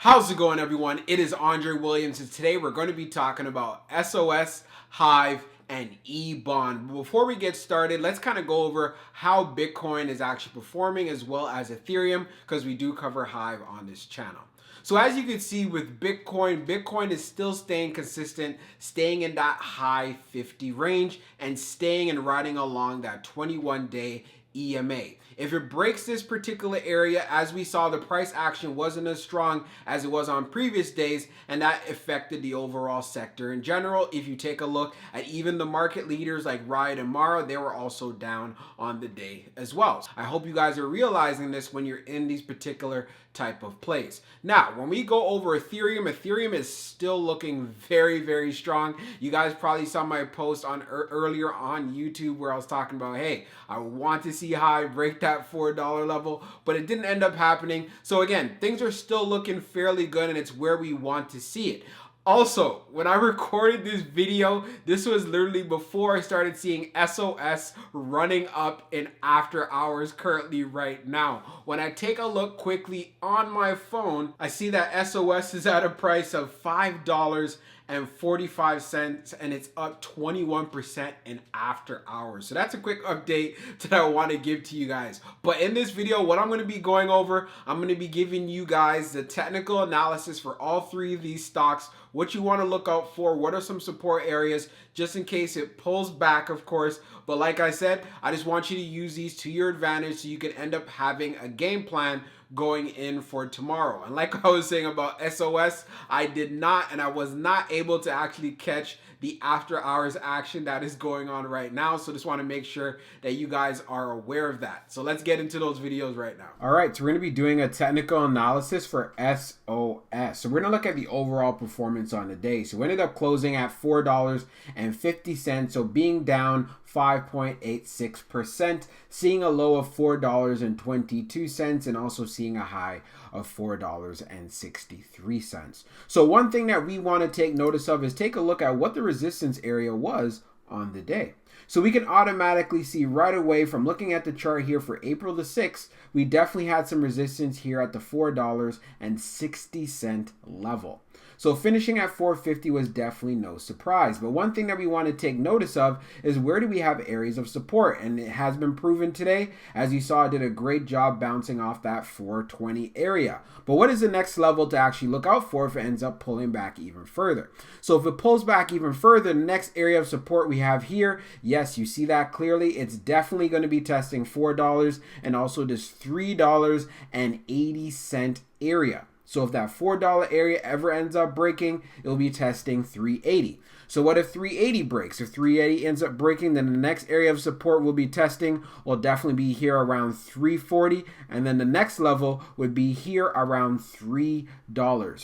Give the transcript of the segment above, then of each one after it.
How's it going, everyone? It is Andre Williams, and today we're going to be talking about SOS, Hive, and EBON. Before we get started, let's kind of go over how Bitcoin is actually performing as well as Ethereum, because we do cover Hive on this channel. So as you can see with Bitcoin is still staying consistent, staying in that high 50 range and staying and riding along that 21-day EMA. If it breaks this particular area, as we saw, the price action wasn't as strong as it was on previous days, and that affected the overall sector in general. If you take a look at even the market leaders like Riot and Mara, they were also down on the day as well. I hope you guys are realizing this when you're in these particular type of plays. Now, when we go over Ethereum is still looking very strong. You guys probably saw my post on earlier on YouTube where I was talking about, hey, I want to see Hive break that $4 level, but it didn't end up happening. So again, things are still looking fairly good, and it's where we want to see it. Also, when I recorded this video, this was literally before I started seeing SOS running up in after hours currently right now. When I take a look quickly on my phone, I see that SOS is at a price of $5.45, and it's up 21% in after hours. So that's a quick update that I want to give to you guys. But in this video, what I'm going to be going over, I'm going to be giving you guys the technical analysis for all three of these stocks, what you want to look out for, what are some support areas, just in case it pulls back, of course. But like I said, I just want you to use these to your advantage so you can end up having a game plan going in for tomorrow. And like I was saying about SOS, I did not, and I was not able to actually catch the after hours action that is going on right now. So just want to make sure that you guys are aware of that. So let's get into those videos right now. All right, so we're going to be doing a technical analysis for SOS. So we're going to look at the overall performance on the day. So we ended up closing at $4.50, so being down 5.86%, seeing a low of $4.22, and also seeing a high of $4.63. So one thing that we want to take notice of is take a look at what the resistance area was on the day. So we can automatically see right away from looking at the chart here for April the 6th, we definitely had some resistance here at the $4.60 level. So finishing at $4.50 was definitely no surprise. But one thing that we want to take notice of is where do we have areas of support? And it has been proven today. As you saw, it did a great job bouncing off that 420 area. But what is the next level to actually look out for if it ends up pulling back even further? So if it pulls back even further, the next area of support we have here, yes, you see that clearly. It's definitely going to be testing $4 and also this $3.80 area. So if that $4 area ever ends up breaking, it'll be testing $3.80. So what if $3.80 breaks? If $3.80 ends up breaking, then the next area of support we'll be testing will definitely be here around $3.40. And then the next level would be here around $3,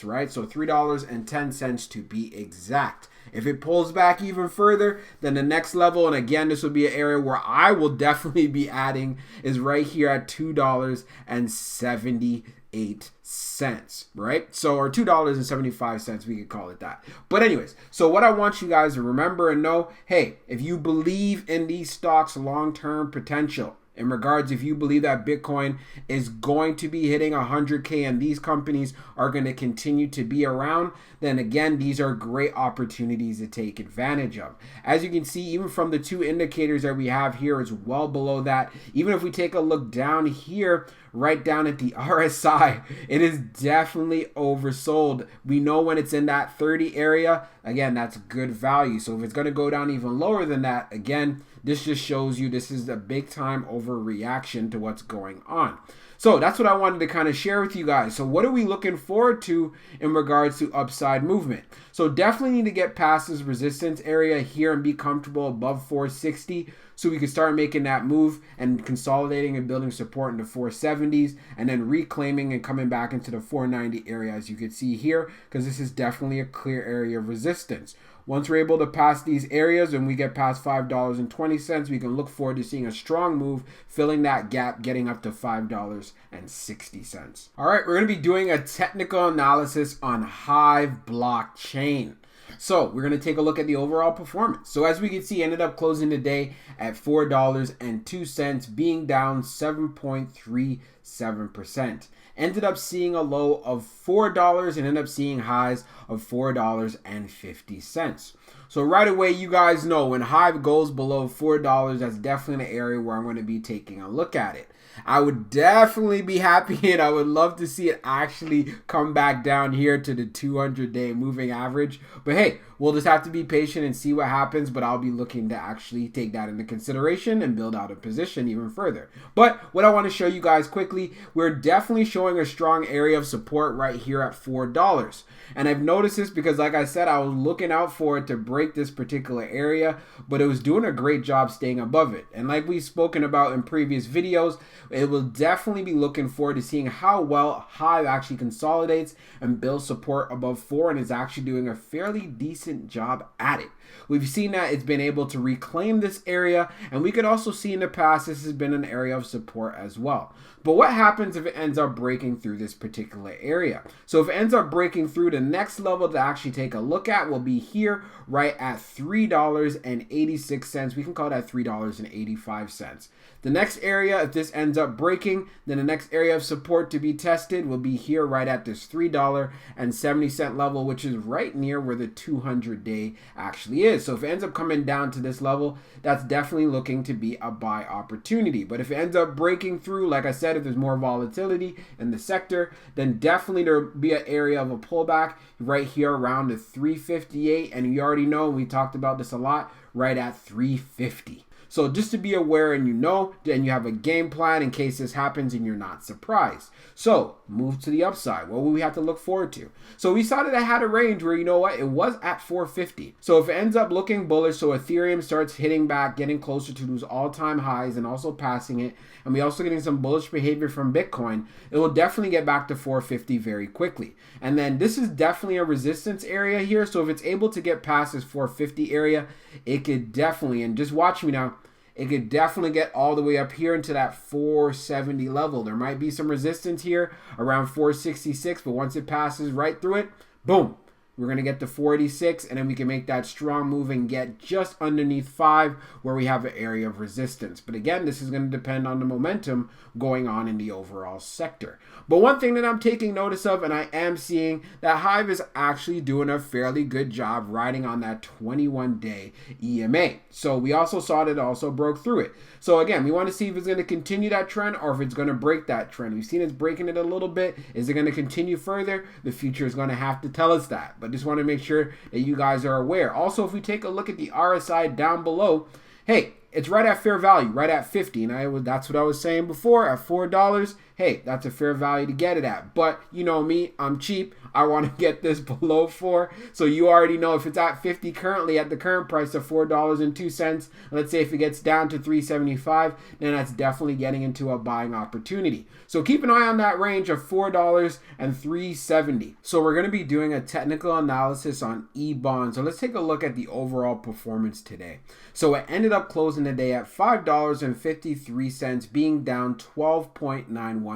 right? So $3.10 to be exact. If it pulls back even further, then the next level, and again, this will be an area where I will definitely be adding, is right here at $2.78, right? So, or $2.75, we could call it that. But anyways, so what I want you guys to remember and know, hey, if you believe in these stocks' long-term potential, in regards, if you believe that Bitcoin is going to be hitting 100K and these companies are going to continue to be around, then again, these are great opportunities to take advantage of. As you can see, even from the two indicators that we have here, it's well below that. Even if we take a look down here, right down at the RSI, it is definitely oversold. We know when it's in that 30 area, again, that's good value. So if it's going to go down even lower than that, again, this just shows you this is a big time overreaction to what's going on. So that's what I wanted to kind of share with you guys. So what are we looking forward to in regards to upside movement? So definitely need to get past this resistance area here and be comfortable above 460 so we can start making that move and consolidating and building support in the 470s and then reclaiming and coming back into the 490 area, as you can see here, because this is definitely a clear area of resistance. Once we're able to pass these areas and we get past $5.20, we can look forward to seeing a strong move, filling that gap, getting up to $5.60. All right, we're going to be doing a technical analysis on Hive Blockchain. So we're going to take a look at the overall performance. So as we can see, ended up closing the day at $4.02, being down 7.37%. ended up seeing a low of $4 and ended up seeing highs of $4.50. So right away, you guys know when Hive goes below $4, that's definitely an area where I'm going to be taking a look at it. I would definitely be happy and I would love to see it actually come back down here to the 200-day moving average. But hey, we'll just have to be patient and see what happens, but I'll be looking to actually take that into consideration and build out a position even further. But what I want to show you guys quickly, we're definitely showing a strong area of support right here at $4. And I've noticed this because, like I said, I was looking out for it to break this particular area, but it was doing a great job staying above it. And like we've spoken about in previous videos, it will definitely be looking forward to seeing how well Hive actually consolidates and builds support above 4 and is actually doing a fairly decent job at it. We've seen that it's been able to reclaim this area, and we could also see in the past this has been an area of support as well. But what happens if it ends up breaking through this particular area? So if it ends up breaking through, the next level to actually take a look at will be here right at $3.86. We can call that $3.85. The next area, if this ends up breaking, then the next area of support to be tested will be here right at this $3.70 level, which is right near where the 200-day actually is. So if it ends up coming down to this level, that's definitely looking to be a buy opportunity. But if it ends up breaking through, like I said, if there's more volatility in the sector, then definitely there'll be an area of a pullback right here around the 358. And you already know, we talked about this a lot, right at 350. So just to be aware and you know, then you have a game plan in case this happens and you're not surprised. So move to the upside. What will we have to look forward to? So we saw that it had a range where, you know what, it was at 450. So if it ends up looking bullish, so Ethereum starts hitting back, getting closer to those all-time highs and also passing it, and we also getting some bullish behavior from Bitcoin, it will definitely get back to 450 very quickly. And then this is definitely a resistance area here. So if it's able to get past this 450 area, it could definitely, and just watch me now, it could definitely get all the way up here into that 470 level. There might be some resistance here around 466, but once it passes right through it, boom, we're going to get to 486, and then we can make that strong move and get just underneath 5 where we have an area of resistance. But again, this is going to depend on the momentum going on in the overall sector. But one thing that I'm taking notice of, and I am seeing that Hive is actually doing a fairly good job riding on that 21-day EMA. So we also saw that it also broke through it. So again, we want to see if it's going to continue that trend or if it's going to break that trend. We've seen it's breaking it a little bit. Is it going to continue further? The future is going to have to tell us that. But just want to make sure that you guys are aware. Also, if we take a look at the RSI down below, hey, it's right at fair value, right at 50. And that's what I was saying before, at $4. Hey, that's a fair value to get it at. But you know me, I'm cheap. I want to get this below 4. So you already know if it's at 50 currently at the current price of $4.02, let's say if it gets down to 375, then that's definitely getting into a buying opportunity. So keep an eye on that range of $4 and 370. So we're going to be doing a technical analysis on EBON. So let's take a look at the overall performance today. So it ended up closing the day at $5.53, being down 12.91%.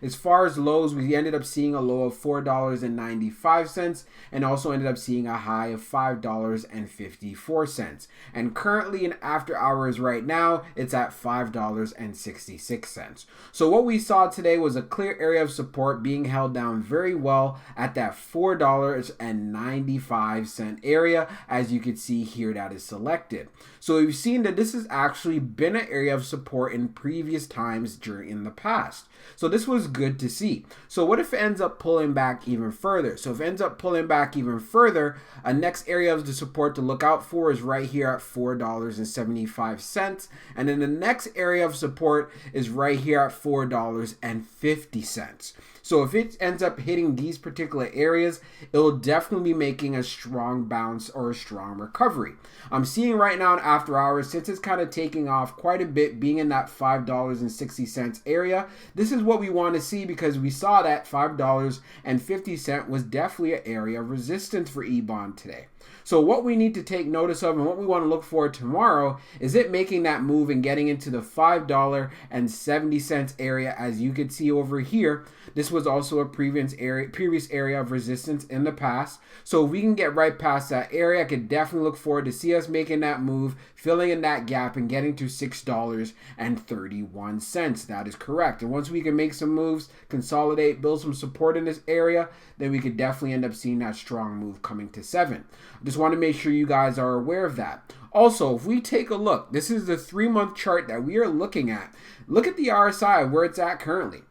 As far as lows, we ended up seeing a low of $4.95 and also ended up seeing a high of $5.54. And currently in after hours right now, it's at $5.66. So what we saw today was a clear area of support being held down very well at that $4.95 area, as you can see here that is selected. So we've seen that this has actually been an area of support in previous times in the past. So this was good to see. So what if it ends up pulling back even further? So if it ends up pulling back even further, a next area of the support to look out for is right here at $4.75. And then the next area of support is right here at $4.50. So if it ends up hitting these particular areas, it will definitely be making a strong bounce or a strong recovery. I'm seeing right now in after hours, since it's kind of taking off quite a bit, being in that $5.60 area, this is what we want to see because we saw that $5.50 was definitely an area of resistance for EBON today. So what we need to take notice of and what we want to look for tomorrow is it making that move and getting into the $5.70 area. As you can see over here, this was also a previous area of resistance in the past. So if we can get right past that area, I could definitely look forward to see us making that move, filling in that gap and getting to $6.31. That is correct. And once we can make some moves, consolidate, build some support in this area, then we could definitely end up seeing that strong move coming to 7. I just want to make sure you guys are aware of that. Also, if we take a look, this is the 3-month chart that we are looking at. Look at the RSI, where it's at currently.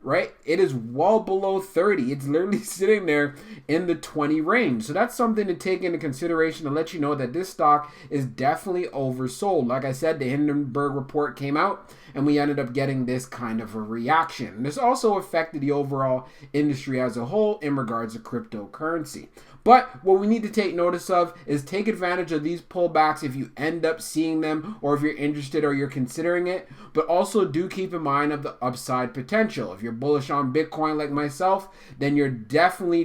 Right? It is well below 30. It's literally sitting there in the 20 range. So that's something to take into consideration to let you know that this stock is definitely oversold. Like I said, the Hindenburg report came out and we ended up getting this kind of a reaction. This also affected the overall industry as a whole in regards to cryptocurrency. But what we need to take notice of is take advantage of these pullbacks if you end up seeing them or if you're interested or you're considering it. But also do keep in mind of the upside potential. If you're bullish on Bitcoin like myself, then you're definitely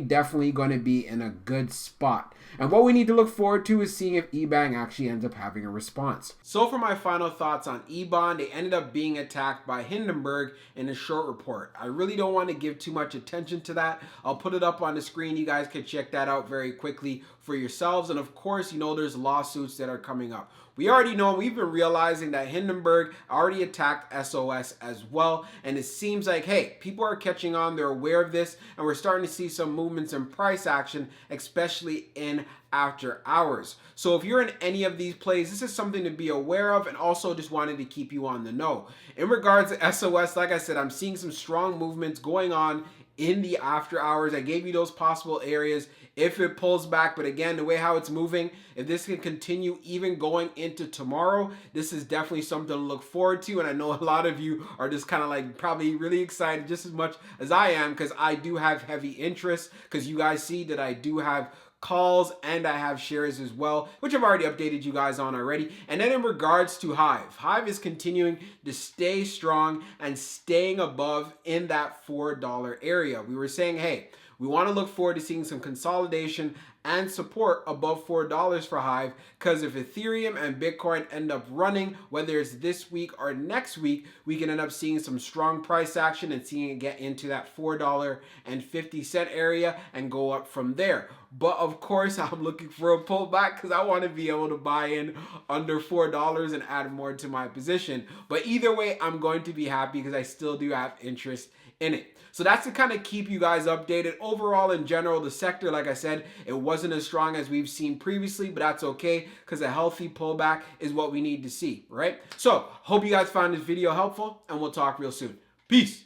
going to be in a good spot. And what we need to look forward to is seeing if EBON actually ends up having a response. So for my final thoughts on EBON, they ended up being attacked by Hindenburg in a short report. I really don't want to give too much attention to that. I'll put it up on the screen. You guys can check that out very quickly for yourselves. And of course, you know, there's lawsuits that are coming up. We already know, we've been realizing that Hindenburg already attacked SOS as well. And it seems like, hey, people are catching on, they're aware of this, and we're starting to see some movements in price action, especially in after hours. So if you're in any of these plays, this is something to be aware of, and also just wanted to keep you on the know. In regards to SOS, like I said, I'm seeing some strong movements going on in the after hours. I gave you those possible areas if it pulls back, but again, the way how it's moving, if this can continue even going into tomorrow, this is definitely something to look forward to. And I know a lot of you are just kind of like probably really excited just as much as I am, because I do have heavy interest, because you guys see that I do have calls and I have shares as well, which I've already updated you guys on already. And then in regards to Hive is continuing to stay strong and staying above in that $4 area. We were saying, hey, we want to look forward to seeing some consolidation and support above $4 for Hive, because if Ethereum and Bitcoin end up running, whether it's this week or next week, we can end up seeing some strong price action and seeing it get into that $4.50 area and go up from there. But of course, I'm looking for a pullback because I want to be able to buy in under $4 and add more to my position. But either way, I'm going to be happy because I still do have interest in it. So that's to kind of keep you guys updated. Overall, in general, the sector, like I said, it wasn't as strong as we've seen previously, but that's okay because a healthy pullback is what we need to see, right? So hope you guys found this video helpful, and we'll talk real soon. Peace.